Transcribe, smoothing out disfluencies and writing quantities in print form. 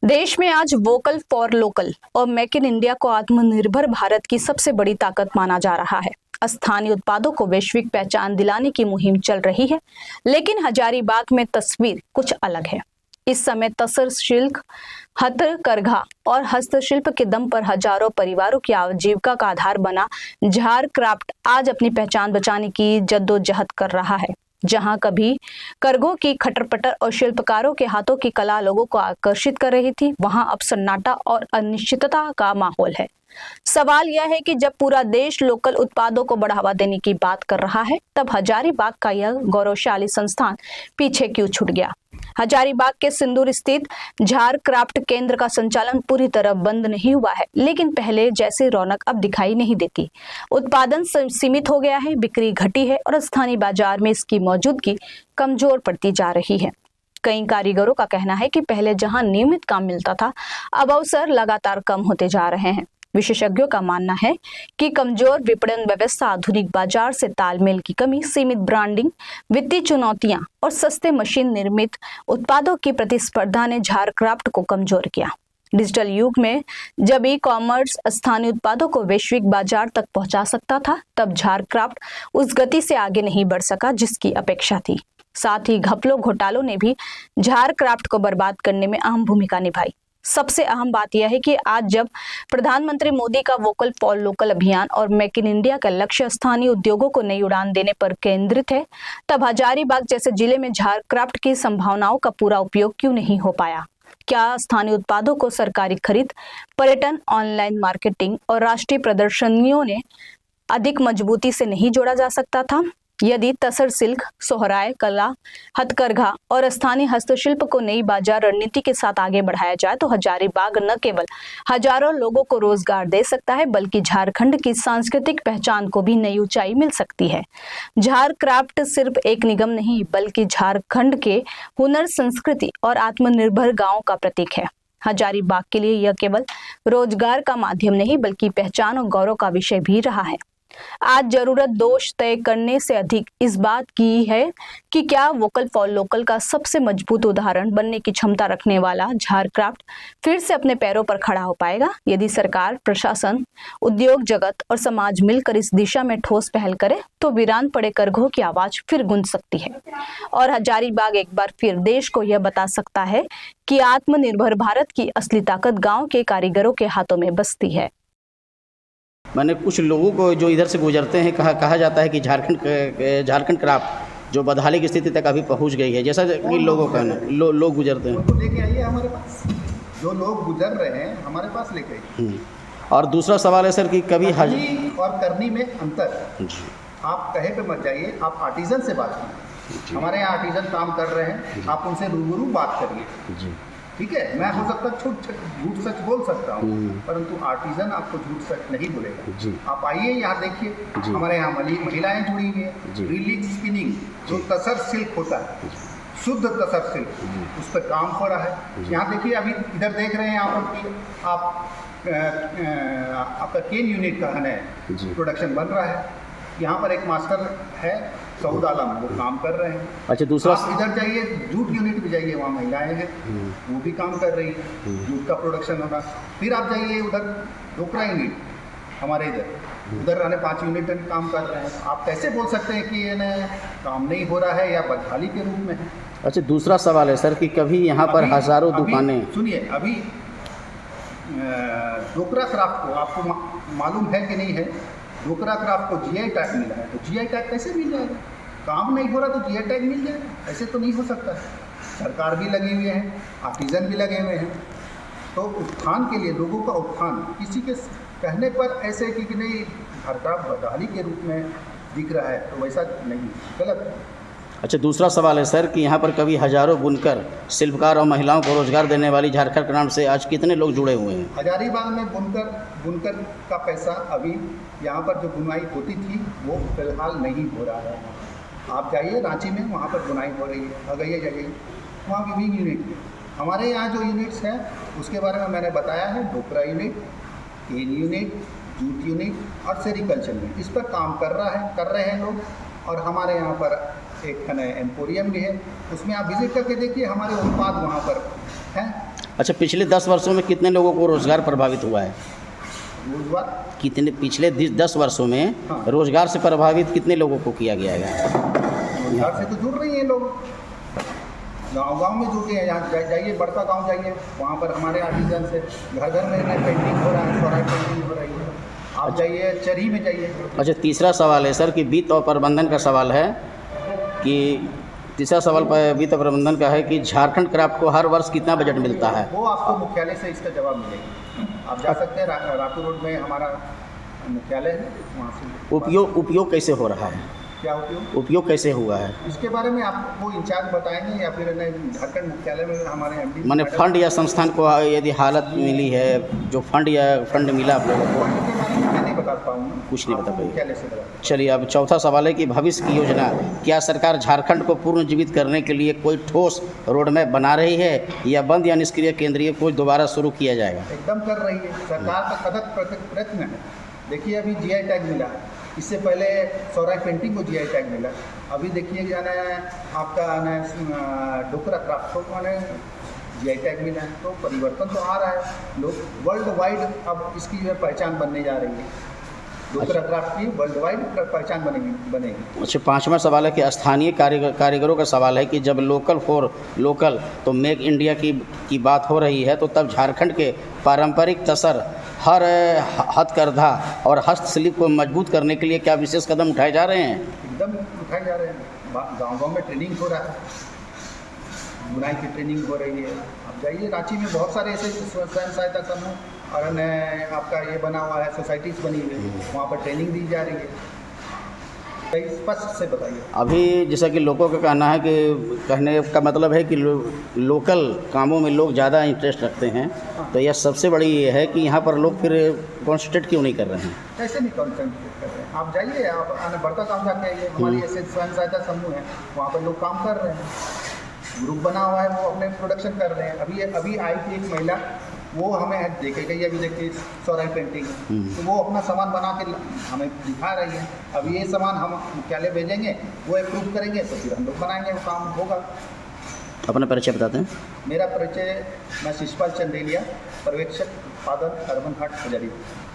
देश में आज वोकल फॉर लोकल और मेक इन इंडिया को आत्मनिर्भर भारत की सबसे बड़ी ताकत माना जा रहा है। स्थानीय उत्पादों को वैश्विक पहचान दिलाने की मुहिम चल रही है, लेकिन हजारीबाग में तस्वीर कुछ अलग है। इस समय तसर शिल्प, हथकरघा और हस्तशिल्प के दम पर हजारों परिवारों की आजीविका का आधार बना झार क्राफ्ट आज अपनी पहचान बचाने की जद्दोजहद कर रहा है। जहां कभी करघों की खटर-पटर और शिल्पकारों के हाथों की कला लोगों को आकर्षित कर रही थी, वहां अब सन्नाटा और अनिश्चितता का माहौल है। सवाल यह है कि जब पूरा देश लोकल उत्पादों को बढ़ावा देने की बात कर रहा है, तब हजारीबाग का यह गौरवशाली संस्थान पीछे क्यों छूट गया। हजारीबाग के सिंदूर स्थित झार क्राफ्ट केंद्र का संचालन पूरी तरह बंद नहीं हुआ है, लेकिन पहले जैसी रौनक अब दिखाई नहीं देती। उत्पादन सीमित हो गया है, बिक्री घटी है और स्थानीय बाजार में इसकी मौजूदगी कमजोर पड़ती जा रही है। कई कारीगरों का कहना है कि पहले जहां नियमित काम मिलता था, अब अवसर लगातार कम होते जा रहे हैं। विशेषज्ञों का मानना है कि कमजोर विपणन व्यवस्था, आधुनिक बाजार से तालमेल की कमी, सीमित ब्रांडिंग, वित्तीय चुनौतियां और सस्ते मशीन निर्मित उत्पादों की प्रतिस्पर्धा ने झार क्राफ्ट को कमजोर किया। डिजिटल युग में जब ई-कॉमर्स स्थानीय उत्पादों को वैश्विक बाजार तक पहुंचा सकता था, तब झार क्राफ्ट उस गति से आगे नहीं बढ़ सका जिसकी अपेक्षा थी। साथ ही घपलों घोटालों ने भी झार क्राफ्ट को बर्बाद करने में अहम भूमिका निभाई। सबसे अहम बात यह है कि आज जब प्रधानमंत्री मोदी का वोकल फॉर लोकल अभियान और मेक इन इंडिया का लक्ष्य स्थानीय उद्योगों को नई उड़ान देने पर केंद्रित है, तब हजारीबाग जैसे जिले में झार क्राफ्ट की संभावनाओं का पूरा उपयोग क्यों नहीं हो पाया। क्या स्थानीय उत्पादों को सरकारी खरीद, पर्यटन, ऑनलाइन मार्केटिंग और राष्ट्रीय प्रदर्शनियों ने अधिक मजबूती से नहीं जोड़ा जा सकता था? यदि तसर सिल्क, सोहराय कला, हथकरघा और स्थानीय हस्तशिल्प को नई बाजार रणनीति के साथ आगे बढ़ाया जाए तो हजारीबाग न केवल हजारों लोगों को रोजगार दे सकता है, बल्कि झारखंड की सांस्कृतिक पहचान को भी नई ऊंचाई मिल सकती है। झार क्राफ्ट सिर्फ एक निगम नहीं, बल्कि झारखंड के हुनर, संस्कृति और आत्मनिर्भर गांव का प्रतीक है। हजारीबाग के लिए यह केवल रोजगार का माध्यम नहीं, बल्कि पहचान और गौरव का विषय भी रहा है। आज जरूरत दोष तय करने से अधिक इस बात की है कि क्या वोकल फॉर लोकल का सबसे मजबूत उदाहरण बनने की क्षमता रखने वाला झार क्राफ्ट फिर से अपने पैरों पर खड़ा हो पाएगा। यदि सरकार, प्रशासन, उद्योग जगत और समाज मिलकर इस दिशा में ठोस पहल करे तो वीरान पड़े करघों की आवाज फिर गूंज सकती है और हजारीबाग एक बार फिर देश को यह बता सकता है कि आत्मनिर्भर भारत की असली ताकत गांव के कारीगरों के हाथों में बसती है। मैंने कुछ लोगों को जो इधर से गुजरते हैं कहा जाता है कि झारखंड क्राफ्ट जो बदहाली की स्थिति तक अभी पहुंच गई है, जैसा कि लोगों का लोग गुजरते हैं। तो लेके आइए हमारे पास, जो लोग गुजर रहे हैं हमारे पास लेके आइए। और दूसरा सवाल है सर कि कभी और करनी में अंतर। आप कहे पे मत जाइए, आप आर्टिजन से बात कीजिए। हमारे यहाँ आर्टिजन काम कर रहे हैं, आप उनसे रूबरू बात करिए। ठीक है, मैं हो सकता झूठ सच बोल सकता हूँ, परंतु आर्टिजन आपको झूठ सच नहीं बोलेगा। आप आइए यहाँ देखिए, हमारे यहाँ महिलाएं जुड़ी हुई हैं। रीलिंग स्पिनिंग जो तसर सिल्क होता है, शुद्ध तसर सिल्क, उस पर काम हो रहा है। यहाँ देखिए, अभी इधर देख रहे हैं यहाँ पर कि आपका केन यूनिट का है प्रोडक्शन बन रहा है। यहाँ पर एक मास्टर है सऊद आलम, वो काम कर रहे हैं। अच्छा, दूसरा आप इधर जाइए, जूट यूनिट भी जाइए, वहाँ महिलाएं हैं, वो भी काम कर रही हैं, जूट का प्रोडक्शन होगा। फिर आप जाइए उधर डोकरा यूनिट, हमारे उधर रहने 5 यूनिट काम कर रहे हैं। आप कैसे बोल सकते हैं कि ये काम नहीं हो रहा है या बदहाली के रूप में है? अच्छा, दूसरा सवाल है सर कि कभी यहाँ पर हजारों दुकानें, सुनिए, अभी डोकरा क्राफ्ट को आपको मालूम है कि नहीं है, डोकरा क्राफ्ट को जीआई टैग मिला है। तो जीआई टैग कैसे मिल जाएगा? काम नहीं हो रहा तो जीआई टैग मिल जाएगा? ऐसे तो नहीं हो सकता है। सरकार भी लगे हुए हैं, आर्टिजन भी लगे हुए हैं। तो उत्थान के लिए, लोगों का उत्थान, किसी के कहने पर ऐसे कि नहीं घर का बदहाली के रूप में दिख रहा है, तो वैसा नहीं, गलत है। अच्छा, दूसरा सवाल है सर कि यहाँ पर कभी हजारों बुनकर, शिल्पकार और महिलाओं को रोजगार देने वाली झारखंड क्राफ्ट से आज कितने लोग जुड़े हुए हैं? हजारीबाग में बुनकर का पैसा, अभी यहाँ पर जो बुनाई होती थी वो फिलहाल नहीं हो रहा है। आप जाइए रांची में, वहाँ पर बुनाई हो रही है। अगैया जाइए, वहाँ विभिन्न यूनिट है। हमारे यहाँ जो यूनिट्स हैं उसके बारे में मैंने बताया है। डोकरा यूनिट, केन यूनिट, जूट यूनिट और सेरिकल्चर यूनिट, इस पर काम कर रहे हैं लोग। और हमारे यहाँ पर एक एम्पोरियम भी है, उसमें आप विजिट करके देखिए, हमारे उत्पाद वहाँ पर हैं। अच्छा, पिछले 10 वर्षों में कितने लोगों को रोज़गार प्रभावित हुआ है? रोजगार कितने पिछले 10 वर्षों में हाँ। रोज़गार से प्रभावित कितने लोगों को किया गया है? रोजगार से तो जुड़ रही हैं लोग, गांव-गांव में जुड़ गए हैं। यहाँ जाइए, बड़का गांव जाइए, वहाँ पर हमारे आर्टिजन से घर घर में नए पेंटिंग हो रहा है, स्वराज पेंटिंग हो रही है। आप जाइए चरही में जाइए। अच्छा, तीसरा सवाल है सर कि वित्त और प्रबंधन का सवाल है कि तीसरा सवाल पर वित्त और प्रबंधन का है कि झारखंड क्राफ्ट को हर वर्ष कितना बजट मिलता है? वो आपको मुख्यालय से इसका जवाब मिलेगा। आप जा सकते हैं, रातू रोड में हमारा मुख्यालय है, वहाँ से। उपयोग कैसे हो रहा है? क्या उपयोग कैसे हुआ है? इसके बारे में आपको इंचार्ज बताएंगे या फिर झारखंड मुख्यालय में हमारे एमडी। माने फंड या संस्थान को यदि हालत मिली है, जो फंड मिला आप लोगों को? मैं नहीं बता पाऊँगा, कुछ नहीं बता पाइए। मुख्यालय से बता। चलिए, अब चौथा सवाल है कि भविष्य की योजना, क्या सरकार झारखंड को पुनर्जीवित करने के लिए कोई ठोस रोड मैप बना रही है या बंद या निष्क्रिय केंद्रीय को दोबारा शुरू किया जाएगा? एकदम कर रही है सरकार का कथक प्रयत्न है। देखिए, अभी जीआई टैग मिला, इससे पहले स्वराज पेंटिंग को जीआई टैग मिला। अभी देखिए जाना आपका डोकरा क्राफ्ट को मैंने जीआई टैग मिला है। तो परिवर्तन तो आ रहा है, लोग वर्ल्ड वाइड अब इसकी जो है पहचान बनने जा रही है। डोकरा क्राफ्ट की वर्ल्ड वाइड पहचान बनेगी। अच्छा, पांचवा सवाल है कि स्थानीय कारीगरों का सवाल है कि जब लोकल फॉर लोकल तो मेक इंडिया की बात हो रही है, तो तब झारखंड के पारंपरिक तसर, हर हथकरघा और हस्तशिल्प को मजबूत करने के लिए क्या विशेष कदम उठाए जा रहे हैं? एकदम उठाए जा रहे हैं। गाँव-गाँव में ट्रेनिंग हो रहा है, बुनाई की ट्रेनिंग हो रही है। आप जाइए, रांची में बहुत सारे ऐसे स्वयं सहायता समूह और आपका ये बना हुआ है, सोसाइटीज़ बनी हुई है, वहाँ पर ट्रेनिंग दी जा रही है। कई स्पष्ट से बताइए। अभी जैसा कि लोगों का कहना है कि कहने का मतलब है कि लोकल कामों में लोग ज़्यादा इंटरेस्ट रखते हैं, तो यह सबसे बड़ी ये है कि यहाँ पर लोग फिर कॉन्सेंट्रेट क्यों नहीं कर रहे हैं? कैसे नहीं कॉन्सेंट्रेट कर रहे हैं? आप जाइए, आप बड़का काम जाके आइए, हमारी ऐसे स्वयं सहायता समूह है, वहाँ पर लोग काम कर रहे हैं, ग्रुप बना हुआ है, वो अपने प्रोडक्शन कर रहे हैं। अभी आई थी एक महिला, वो हमें देखे गई, अभी देखिए स्वराज पेंटिंग, तो वो अपना सामान बना के हमें दिखा रही है। अब ये सामान हम मुख्यालय भेजेंगे, वो अप्रूव करेंगे, तो फिर हम लोग बनाएंगे, वो काम होगा। अपना परिचय बताते हैं। मेरा परिचय, मैं शिशपाल चंदेलिया, पर्यवेक्षक उत्पादन अर्बन हाट हजारीबाग।